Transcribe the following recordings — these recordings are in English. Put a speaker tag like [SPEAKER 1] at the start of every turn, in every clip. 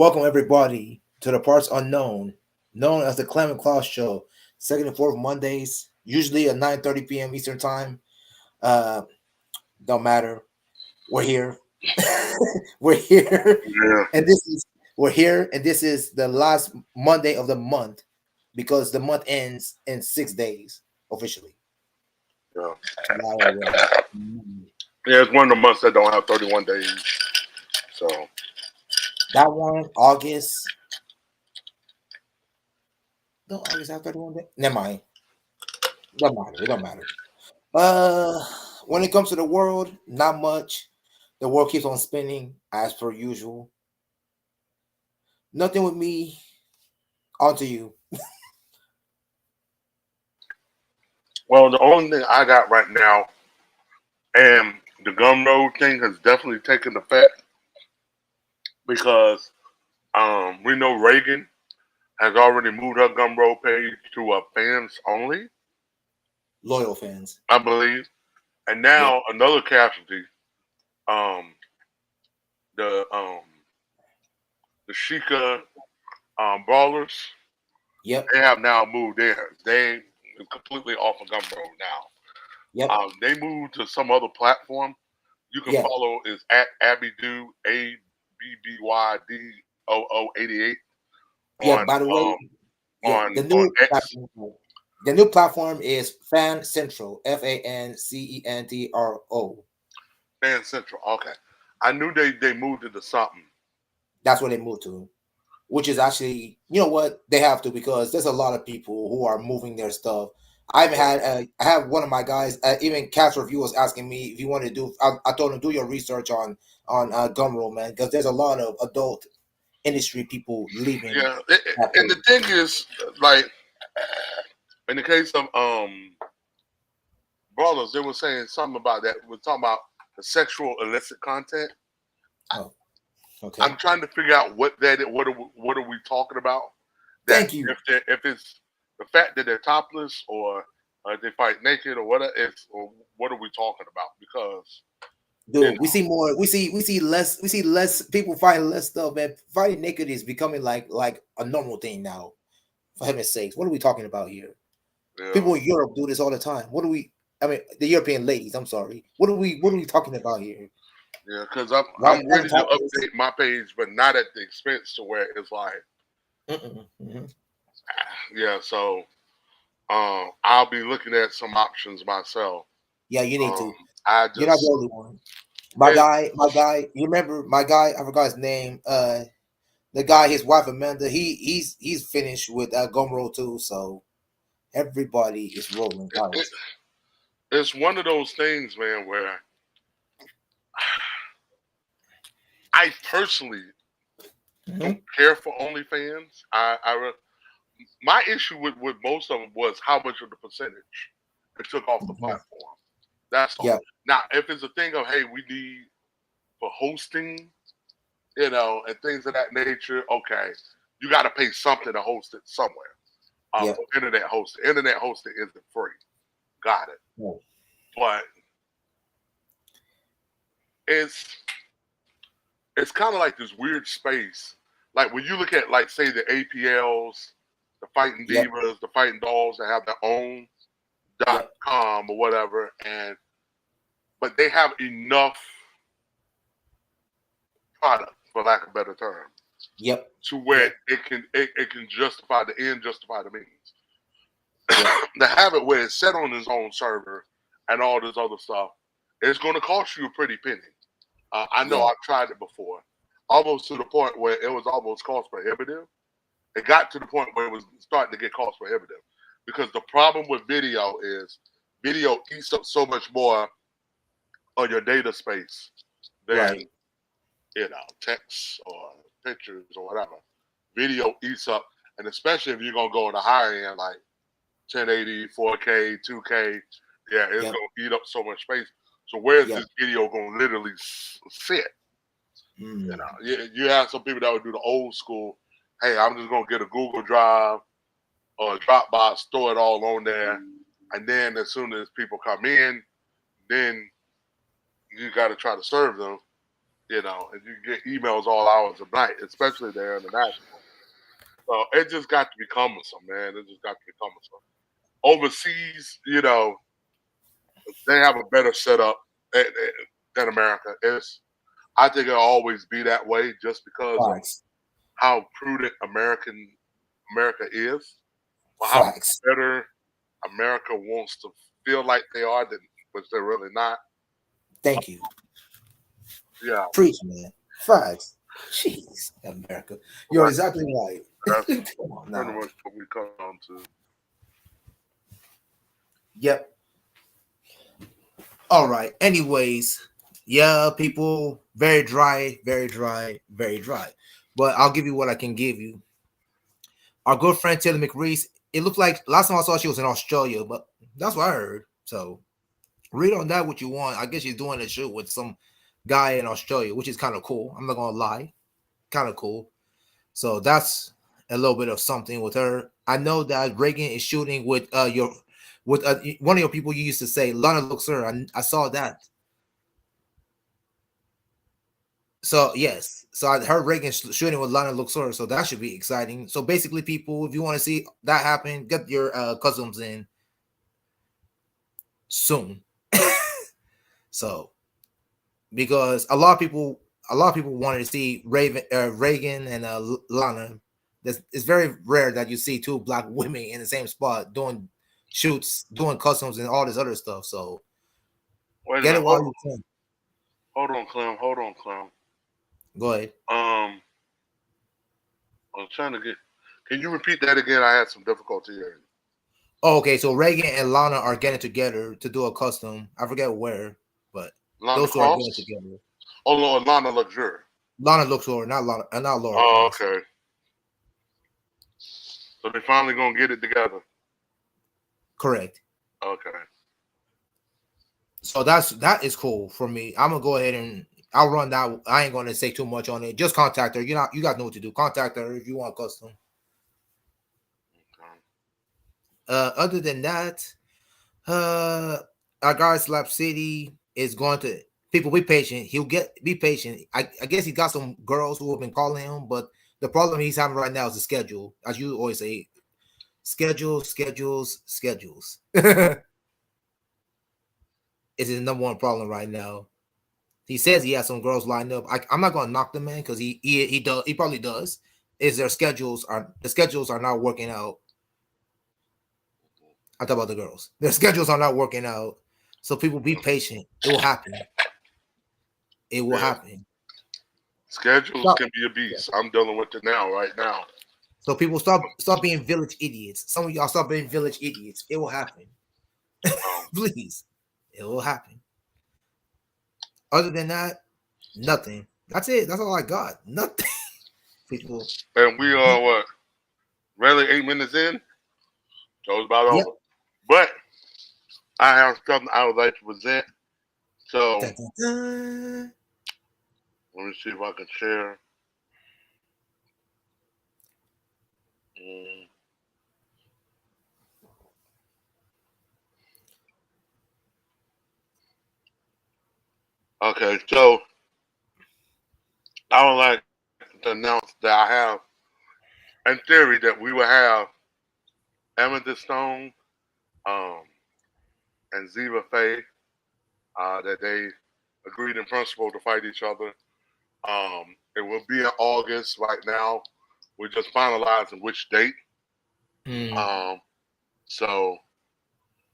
[SPEAKER 1] Welcome everybody to the parts unknown, known as the Clem and Klaus Show, second and fourth Mondays, usually at 9:30 p.m. Eastern Time. Uh, don't matter. We're here. We're here,
[SPEAKER 2] Yeah,
[SPEAKER 1] and this is we're here, and this is the last Monday of the month because the month ends in 6 days officially.
[SPEAKER 2] yeah.
[SPEAKER 1] July already. Mm.
[SPEAKER 2] Yeah, it's one of the months that don't have 31 days. So,
[SPEAKER 1] That one, August. No, August have 31 days. Never mind. Don't matter. It don't matter. Uh, when it comes to the world, not much. The world keeps on spinning as per usual. Nothing with me. On to you.
[SPEAKER 2] well, the only thing I got right now, and the gumroad thing has definitely taken effect because we know Reagan has already moved her gumroad page to fans only,
[SPEAKER 1] Loyal fans.
[SPEAKER 2] I believe. And
[SPEAKER 1] Yep.
[SPEAKER 2] now another casualty, um, the the Sheikah brawlers,
[SPEAKER 1] Yep.
[SPEAKER 2] they have now moved theirs. They are completely off of gumroad now.
[SPEAKER 1] Yep.
[SPEAKER 2] They moved to some other platform. You can
[SPEAKER 1] Yeah.
[SPEAKER 2] follow is at Abidu ABBYDOO88
[SPEAKER 1] Yeah.
[SPEAKER 2] on
[SPEAKER 1] By the way, yeah,
[SPEAKER 2] on on X
[SPEAKER 1] the new platform is Fan Central. FANCENTRO.
[SPEAKER 2] Fan Central. Okay, I knew they moved it to something.
[SPEAKER 1] That's where they moved to. Which is actually, you know what, they have to because there's a lot of people who are moving their stuff. I've
[SPEAKER 2] Yeah,
[SPEAKER 1] had, I have one of my guys, even Cast Review was asking me if you want to do. I told him do your research on Gumroad, man, because there's a lot of adult industry people leaving
[SPEAKER 2] yeah.
[SPEAKER 1] that
[SPEAKER 2] And the
[SPEAKER 1] page.
[SPEAKER 2] thing is, like in the case of Brawlers, they were saying something about that. We're talking about the sexual illicit content.
[SPEAKER 1] Oh, okay.
[SPEAKER 2] I'm trying to figure out what that is. What are we talking about? That
[SPEAKER 1] Thank you,
[SPEAKER 2] if it's the fact that they're topless or they fight naked or what it's or what are we talking about? Because you
[SPEAKER 1] dude. We see more. We see less people fighting less stuff, man. Fighting naked is becoming like a normal thing now. For heaven's sakes, what are we talking about here?
[SPEAKER 2] know,
[SPEAKER 1] People in Europe do this all the time. What do we? I mean, the European ladies. I'm sorry. What are we talking about here?
[SPEAKER 2] yeah, because I'm
[SPEAKER 1] White
[SPEAKER 2] ready to
[SPEAKER 1] topless.
[SPEAKER 2] update my page, but not at the expense to where it's like
[SPEAKER 1] Mm-mm, mhm.
[SPEAKER 2] yeah. So I'll be looking at some options myself.
[SPEAKER 1] Yeah, you need
[SPEAKER 2] Um,
[SPEAKER 1] to.
[SPEAKER 2] I
[SPEAKER 1] You're not the
[SPEAKER 2] just
[SPEAKER 1] only one.
[SPEAKER 2] it,
[SPEAKER 1] My guy. You remember my guy? I forgot his name. The guy, his wife Amanda. He's finished with Gumroad too. So everybody is rolling out.
[SPEAKER 2] it it's one of those things, man, where I personally don't
[SPEAKER 1] Mhm.
[SPEAKER 2] care for OnlyFans. My issue with most of them was how much of the percentage it took off the
[SPEAKER 1] Yeah,
[SPEAKER 2] platform. That's all.
[SPEAKER 1] yeah,
[SPEAKER 2] Now, if it's a thing of hey, we need for hosting, and things of that nature, okay, you got to pay something to host it somewhere.
[SPEAKER 1] yeah.
[SPEAKER 2] For internet hosting, internet hosting isn't free. Got it.
[SPEAKER 1] No.
[SPEAKER 2] But it's it's kind of like this weird space. Like when you look at like say the APLs, the fighting
[SPEAKER 1] Yep,
[SPEAKER 2] divas, the fighting dolls that have their own
[SPEAKER 1] yep,
[SPEAKER 2] .com or whatever, and but they have enough product, for lack of a better term,
[SPEAKER 1] yep,
[SPEAKER 2] to where
[SPEAKER 1] yep,
[SPEAKER 2] it can justify the end, justify the means.
[SPEAKER 1] yep,
[SPEAKER 2] To have it where it's set on its own server and all this other stuff, it's going to cost you a pretty penny. I know
[SPEAKER 1] yeah,
[SPEAKER 2] I've tried it before, almost to the point where it was almost cost prohibitive. It got to the point where it was starting to get cost prohibitive because the problem with video is video eats up so much more of your data space than
[SPEAKER 1] right.
[SPEAKER 2] text or pictures or whatever. Video eats up, and especially if you're gonna go on the higher end like 1080, 4K, 2K, yeah, it's
[SPEAKER 1] Yep,
[SPEAKER 2] gonna eat up so much space. So where's
[SPEAKER 1] yep.
[SPEAKER 2] this video gonna literally sit?
[SPEAKER 1] Mm,
[SPEAKER 2] You have some people that would do the old school. Hey, I'm just gonna get a Google Drive or a Dropbox, throw it all on there, and then as soon as people come in, then you got to try to serve them. you know, and you get emails all hours of night, especially there international. So it just got to be cumbersome, man. It just got to be cumbersome. Overseas, you know, they have a better setup than America. I think it'll always be that way just because of
[SPEAKER 1] Facts.
[SPEAKER 2] how prudent America is, or how much
[SPEAKER 1] Facts.
[SPEAKER 2] better America wants to feel like they are, than which they're really not.
[SPEAKER 1] Thank you.
[SPEAKER 2] Yeah,
[SPEAKER 1] Preach, man. Facts. Jeez, America. You're
[SPEAKER 2] right.
[SPEAKER 1] exactly right.
[SPEAKER 2] That's
[SPEAKER 1] Come on
[SPEAKER 2] pretty
[SPEAKER 1] now.
[SPEAKER 2] much what we come down to.
[SPEAKER 1] Yep. All right. Anyways, yeah, people, very dry, very dry, very dry. But I'll give you what I can give you. Our good friend Taylor McReese, it looked like last time I saw she was in Australia, but that's what I heard. So read on that what you want. I guess she's doing a shoot with some guy in Australia, which is kind of cool. I'm not gonna lie. Kind of cool. So that's a little bit of something with her. I know that Reagan is shooting with your with one of your people you used to say, Lana Luxor. I saw that. So yes, so I heard Reagan shooting with Lana Luxor, so that should be exciting. So basically, people, if you want to see that happen, get your cousins in soon. So because a lot of people wanted to see Reagan and Lana. It's very rare that you see two black women in the same spot doing shoots, doing customs, and all this other stuff. So
[SPEAKER 2] Wait a
[SPEAKER 1] get
[SPEAKER 2] minute.
[SPEAKER 1] it while you can.
[SPEAKER 2] Hold on, Clem. Hold on, Clem.
[SPEAKER 1] Go ahead.
[SPEAKER 2] I was trying to get. Can you repeat that again? I had some difficulty hearing.
[SPEAKER 1] Oh, okay, so Reagan and Lana are getting together to do a custom. I forget where, but
[SPEAKER 2] Lana
[SPEAKER 1] those two are getting
[SPEAKER 2] Cross?
[SPEAKER 1] together.
[SPEAKER 2] Oh, Lord, Lana Luxury.
[SPEAKER 1] Lana Luxor, not Lana, not Laura
[SPEAKER 2] Oh,
[SPEAKER 1] Cross.
[SPEAKER 2] okay. So they finally gonna get it together.
[SPEAKER 1] Correct.
[SPEAKER 2] Okay.
[SPEAKER 1] So that is cool for me. I'm gonna go ahead and I'll run that. I ain't gonna say too much on it. Just contact her. You guys know what to do. Contact her if you want custom.
[SPEAKER 2] Okay.
[SPEAKER 1] Other than that, our guy Slap City is going to people be patient. He'll be patient. I guess he got some girls who have been calling him, but the problem he's having right now is the schedule. As you always say, schedules. Is his number one problem right now. He says he has some girls lined up. I'm not gonna knock the man because he probably does. Is the schedules are not working out. I talk about the girls. Their schedules are not working out. So people be patient. It will happen. It will
[SPEAKER 2] Yeah.
[SPEAKER 1] happen.
[SPEAKER 2] Schedules
[SPEAKER 1] Stop.
[SPEAKER 2] can be a
[SPEAKER 1] Yeah.
[SPEAKER 2] beast. I'm dealing with it now, right now.
[SPEAKER 1] So people stop being village idiots. Some of y'all stop being village idiots. It will happen.
[SPEAKER 2] Um,
[SPEAKER 1] Please. It will happen. Other than that, nothing. That's it. That's all I got. Nothing. People.
[SPEAKER 2] and we are what? Really 8 minutes in? So it's about
[SPEAKER 1] Yep.
[SPEAKER 2] over. But I have something I would like to present. So
[SPEAKER 1] Dun, dun, dun.
[SPEAKER 2] let me see if I can share. Mm. Okay, so I would like to announce that I have, in theory, that we will have Amethyst Stone um, and Ziva Faye, that they agreed in principle to fight each other. It will be in August. Right now, we're just finalizing which date.
[SPEAKER 1] Mm.
[SPEAKER 2] Um, so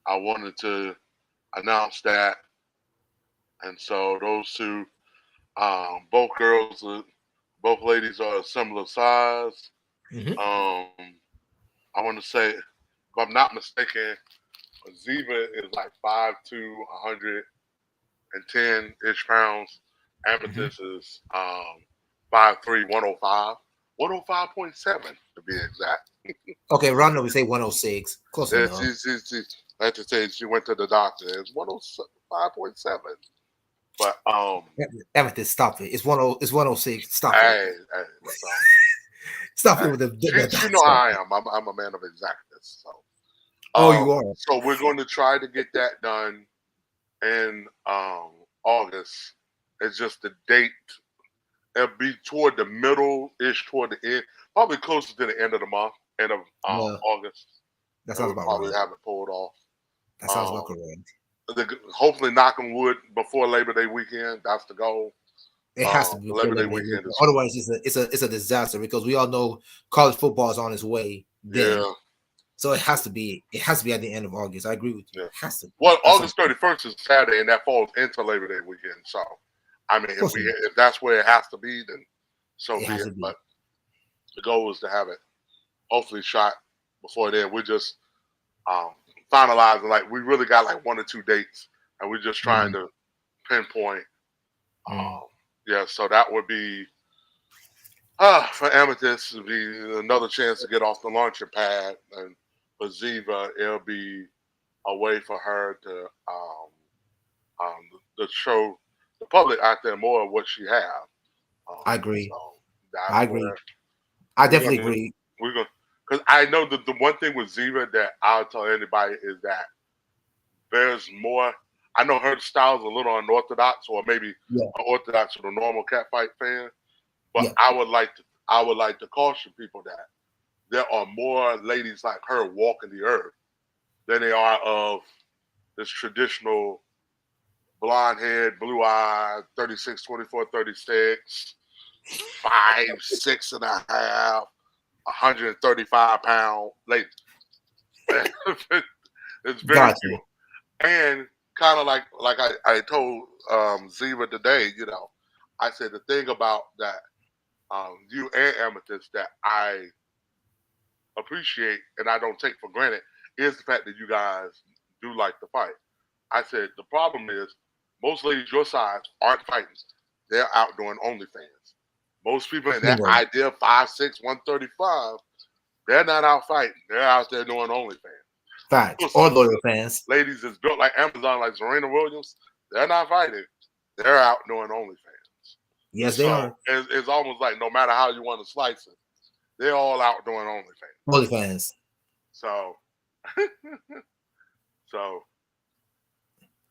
[SPEAKER 2] I wanted to announce that, and so those two, both girls, both ladies are a similar size.
[SPEAKER 1] Mm-hmm.
[SPEAKER 2] I want to say, if I'm not mistaken, Ziva is like 5'2", 110 ish pounds.
[SPEAKER 1] Mm-hmm.
[SPEAKER 2] Amethyst is 5'3", 105. 105.7 to be exact.
[SPEAKER 1] Okay, round up, we say 106. Close
[SPEAKER 2] Yeah,
[SPEAKER 1] enough.
[SPEAKER 2] like to say she went to the doctor. It's 105.7. But
[SPEAKER 1] Amethyst, stop it. It's 106. Stop it.
[SPEAKER 2] hey, so,
[SPEAKER 1] Stop it
[SPEAKER 2] hey,
[SPEAKER 1] with the
[SPEAKER 2] she
[SPEAKER 1] dot.
[SPEAKER 2] know
[SPEAKER 1] Stop
[SPEAKER 2] how I
[SPEAKER 1] it.
[SPEAKER 2] am. I'm a man of exactness. So
[SPEAKER 1] Oh, you are.
[SPEAKER 2] so we're going to try to get that done in August. It's just the date it'll be toward the middle-ish, toward the end, probably closer to the end of the month, end of
[SPEAKER 1] Yeah,
[SPEAKER 2] August.
[SPEAKER 1] that
[SPEAKER 2] And
[SPEAKER 1] sounds
[SPEAKER 2] we'll
[SPEAKER 1] about
[SPEAKER 2] probably
[SPEAKER 1] right.
[SPEAKER 2] have it pulled off.
[SPEAKER 1] That sounds about correct.
[SPEAKER 2] Hopefully, knock on wood, before Labor Day weekend. That's the goal.
[SPEAKER 1] It has to be before
[SPEAKER 2] Labor Day
[SPEAKER 1] Labor Day
[SPEAKER 2] weekend
[SPEAKER 1] weekend.
[SPEAKER 2] is
[SPEAKER 1] Otherwise, it's a disaster because we all know college football is on its way then.
[SPEAKER 2] yeah.
[SPEAKER 1] So it has to be at the end of August. I agree with you.
[SPEAKER 2] Yeah.
[SPEAKER 1] It has to be.
[SPEAKER 2] Well,
[SPEAKER 1] That's
[SPEAKER 2] August 31st is Saturday, and that falls into Labor Day weekend. So, I mean,
[SPEAKER 1] of course
[SPEAKER 2] if that's where it has to be, then so
[SPEAKER 1] it
[SPEAKER 2] be
[SPEAKER 1] has
[SPEAKER 2] it.
[SPEAKER 1] to be.
[SPEAKER 2] But the goal is to have it hopefully shot before then. We're just finalizing. Like, we really got like 1 or 2 dates, and we're just trying to pinpoint. Yeah, so that would be for Amethyst to be another chance to get off the launching pad, and for Ziva, it'll be a way for her to show the public out there more of what she have.
[SPEAKER 1] I agree.
[SPEAKER 2] So that's
[SPEAKER 1] I agree.
[SPEAKER 2] where
[SPEAKER 1] I
[SPEAKER 2] we're
[SPEAKER 1] definitely
[SPEAKER 2] gonna
[SPEAKER 1] agree.
[SPEAKER 2] because I know that the one thing with Ziva that I'll tell anybody is that there's more. I know her style's a little unorthodox, or maybe
[SPEAKER 1] Yeah.
[SPEAKER 2] unorthodox for the normal catfight fan. But
[SPEAKER 1] Yeah.
[SPEAKER 2] I would like to caution people that there are more ladies like her walking the earth than they are of this traditional blonde head, blue eye, 36, 24, 36, 5'6.5", 135-pound lady. It's very
[SPEAKER 1] Got
[SPEAKER 2] few.
[SPEAKER 1] you.
[SPEAKER 2] And kind of like I told Ziva today, I said the thing about that you and Amethyst that I appreciate and I don't take for granted is the fact that you guys do like to fight. I said the problem is most ladies your size aren't fighting. They're out doing OnlyFans. Most people in that
[SPEAKER 1] Bingo.
[SPEAKER 2] idea 5'6", 135, they're not out fighting. They're out there doing OnlyFans.
[SPEAKER 1] Facts.
[SPEAKER 2] So
[SPEAKER 1] All loyal fans.
[SPEAKER 2] ladies that's built like Amazon, like Serena Williams, they're not fighting. They're out doing OnlyFans.
[SPEAKER 1] Yes, they
[SPEAKER 2] So
[SPEAKER 1] are.
[SPEAKER 2] it's almost like no matter how you want to slice it, they're all out doing OnlyFans.
[SPEAKER 1] Loyal fans.
[SPEAKER 2] So,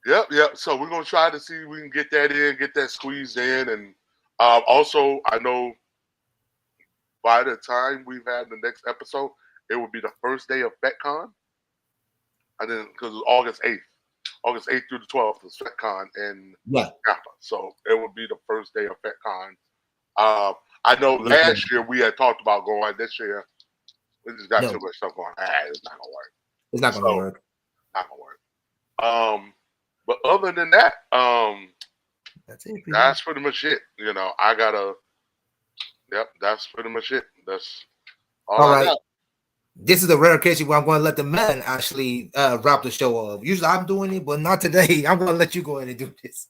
[SPEAKER 2] yep. So we're gonna try to see if we can get that in, get that squeezed in, and also I know by the time we've had the next episode, it will be the first day of FetCon. And then because it's August 8th through the 12th is FetCon in
[SPEAKER 1] Yeah.
[SPEAKER 2] Napa. So it will be the first day of FetCon. I know
[SPEAKER 1] Yes,
[SPEAKER 2] last year we had talked about going. This year we just got
[SPEAKER 1] No,
[SPEAKER 2] too much stuff going. It's not gonna work.
[SPEAKER 1] it's not gonna work.
[SPEAKER 2] Not gonna work. But other than that,
[SPEAKER 1] That's it.
[SPEAKER 2] that's pretty much it. That's pretty much it. That's all
[SPEAKER 1] All
[SPEAKER 2] I
[SPEAKER 1] right.
[SPEAKER 2] got.
[SPEAKER 1] This is a rare occasion where I'm going to let the men actually wrap the show up. Usually I'm doing it, but not today. I'm going to let you go ahead and do this.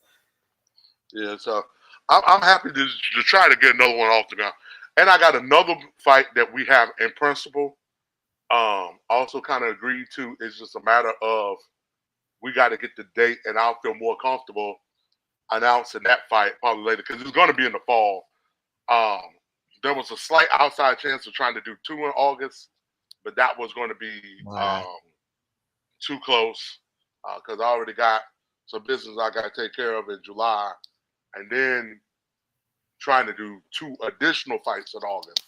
[SPEAKER 2] Yeah, so I'm happy to try to get another one off the ground. And I got another fight that we have in principle. Also kind of agreed to. It's just a matter of we got to get the date, and I'll feel more comfortable announcing that fight probably later because it's going to be in the fall. There was a slight outside chance of trying to do 2 in August, but that was going to be too close because I already got some business I got to take care of in July, and then trying to do 2 additional fights in August.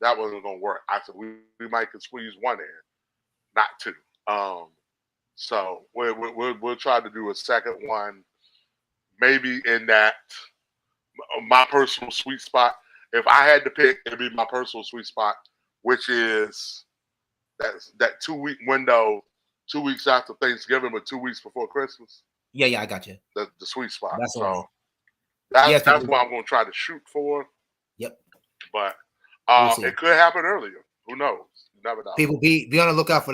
[SPEAKER 2] That wasn't going to work. I said we might could squeeze 1 in, not 2. So we'll try to do a second one, maybe in that my personal sweet spot. If I had to pick, it'd be my personal sweet spot, which is that 2-week window, 2 weeks after Thanksgiving, but 2 weeks before Christmas.
[SPEAKER 1] Yeah, I got you.
[SPEAKER 2] The sweet spot.
[SPEAKER 1] That's
[SPEAKER 2] so
[SPEAKER 1] right.
[SPEAKER 2] that's what I'm going to try to shoot for.
[SPEAKER 1] Yep.
[SPEAKER 2] But
[SPEAKER 1] we'll
[SPEAKER 2] it could happen earlier. Who knows? You never know.
[SPEAKER 1] People be on the lookout for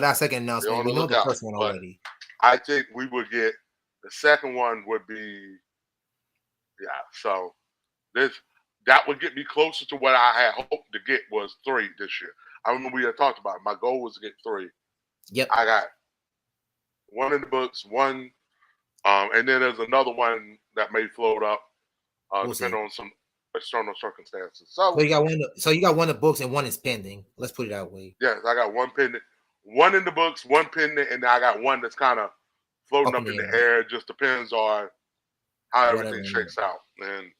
[SPEAKER 1] that second announcement. We know the first one already.
[SPEAKER 2] I think we would get the second one would be So that would get me closer to what I had hoped to get was 3 this year. I remember we had talked about it. My goal was to get 3.
[SPEAKER 1] Yep.
[SPEAKER 2] I got 1 in the books, 1, and then there's another one that may float up, depending on some external circumstances. So
[SPEAKER 1] you got 1. So you got 1 in the books and 1 is pending. Let's put it that way.
[SPEAKER 2] Yes, I got 1 pending, 1 in the books, 1 pending, and I got 1 that's kind of floating up in the air. It just depends on how everything shakes out. And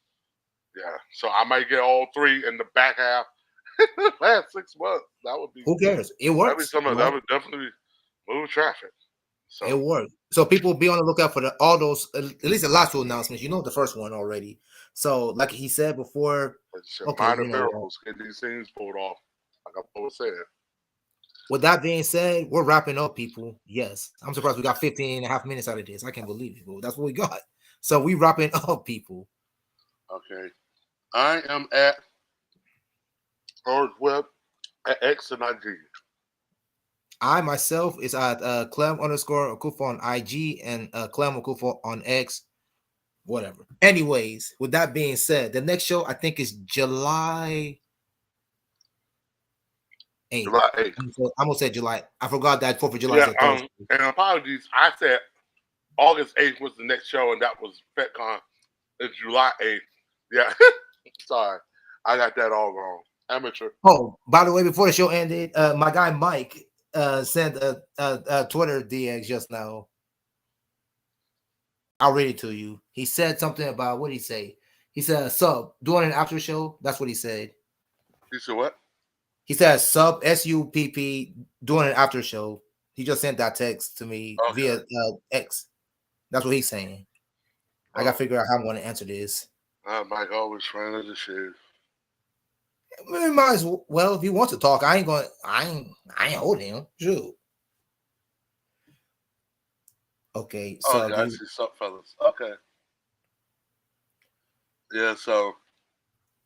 [SPEAKER 2] Yeah, so I might get all 3 in the back half. Last 6 months, that would be.
[SPEAKER 1] Who cares? It
[SPEAKER 2] That'd be
[SPEAKER 1] works.
[SPEAKER 2] some of
[SPEAKER 1] Right?
[SPEAKER 2] that would definitely move traffic.
[SPEAKER 1] It
[SPEAKER 2] So
[SPEAKER 1] worked. So people be on the lookout for all those, at least the last 2 announcements. You know the first one already. So like he said before,
[SPEAKER 2] it's
[SPEAKER 1] okay,
[SPEAKER 2] minor
[SPEAKER 1] you know what?
[SPEAKER 2] miracles getting these things pulled off. Like I always said.
[SPEAKER 1] With that being said, we're wrapping up, people. Yes, I'm surprised we got 15 and a half minutes out of this. I can't believe it, but that's what we got. So we wrapping up, people.
[SPEAKER 2] Okay, I am at Earth Web at X and IG.
[SPEAKER 1] I myself is at Clem underscore Okufa on IG and Clem Okufa on X. Whatever. Anyways, with that being said, the next show I think is July 8th.
[SPEAKER 2] July 8th.
[SPEAKER 1] I'm gonna say July. I forgot that 4th of July is
[SPEAKER 2] Yeah.
[SPEAKER 1] a Thursday.
[SPEAKER 2] And apologies. I said August 8th was the next show, and that was FetCon. It's July 8th. Yeah. Sorry, I got that all wrong. Amateur.
[SPEAKER 1] Oh, by the way, before the show ended, my guy Mike sent a Twitter DX just now. I'll read it to you. He said something about what did he say? He said sub doing an after show. That's what he said.
[SPEAKER 2] You said what?
[SPEAKER 1] He said sub SUPP doing an after show. He just sent that text to me via X. That's what he's saying. I gotta figure out how I'm going to answer this.
[SPEAKER 2] Mike always trying to shit.
[SPEAKER 1] We might as well if he wants to talk. I ain't holding him. Shoot. Okay, so
[SPEAKER 2] I see some fellas. Okay. Yeah, so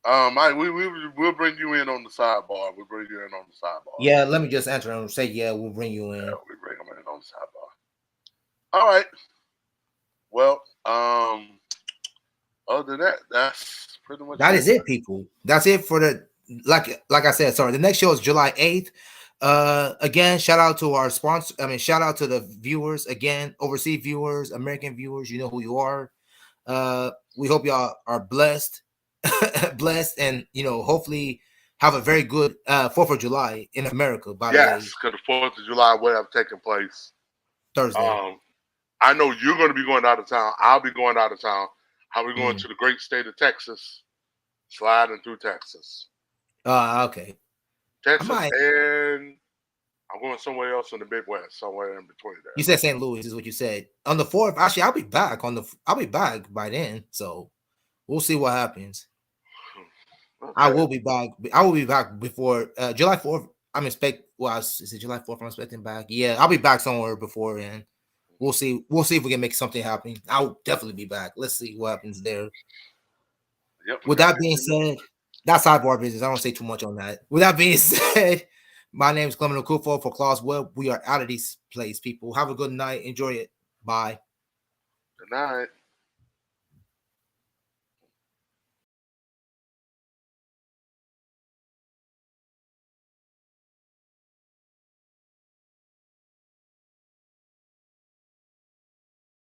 [SPEAKER 2] Mike, we'll bring you in on the sidebar. We'll bring you in on the sidebar.
[SPEAKER 1] Yeah, let me just answer him. Say yeah, we'll bring you in.
[SPEAKER 2] Yeah, we bring him in on the sidebar. All right. Well, other than that, that's pretty much
[SPEAKER 1] that is it, people. That's it for the like I said. Sorry, the next show is July 8th. Again, shout out to our sponsor. I mean, shout out to the viewers again, overseas viewers, American viewers. You know who you are. We hope y'all are blessed, blessed, and hopefully have a very good 4th of July in America. By the way,
[SPEAKER 2] yes, because the 4th of July will have taken place
[SPEAKER 1] Thursday.
[SPEAKER 2] I know you're going to be going out of town. I'll be going out of town. I'll be going to the great state of Texas, sliding through Texas.
[SPEAKER 1] Okay.
[SPEAKER 2] Texas, and I'm going somewhere else in the Midwest, somewhere in between there.
[SPEAKER 1] You said St. Louis is what you said. On the 4th, actually, I'll be back I'll be back by then. So we'll see what happens. Okay. I will be back. I will be back before July 4th. Is it July 4th? I'm expecting back. Yeah, I'll be back somewhere before then. We'll see. We'll see if we can make something happen. I'll definitely be back. Let's see what happens there. Yep. With that being said, that's sidebar business. I don't say too much on that. With that being said, my name is Clem Okufo for Klaus Webb. We are out of this place, people. Have a good night. Enjoy it. Bye.
[SPEAKER 2] Good night.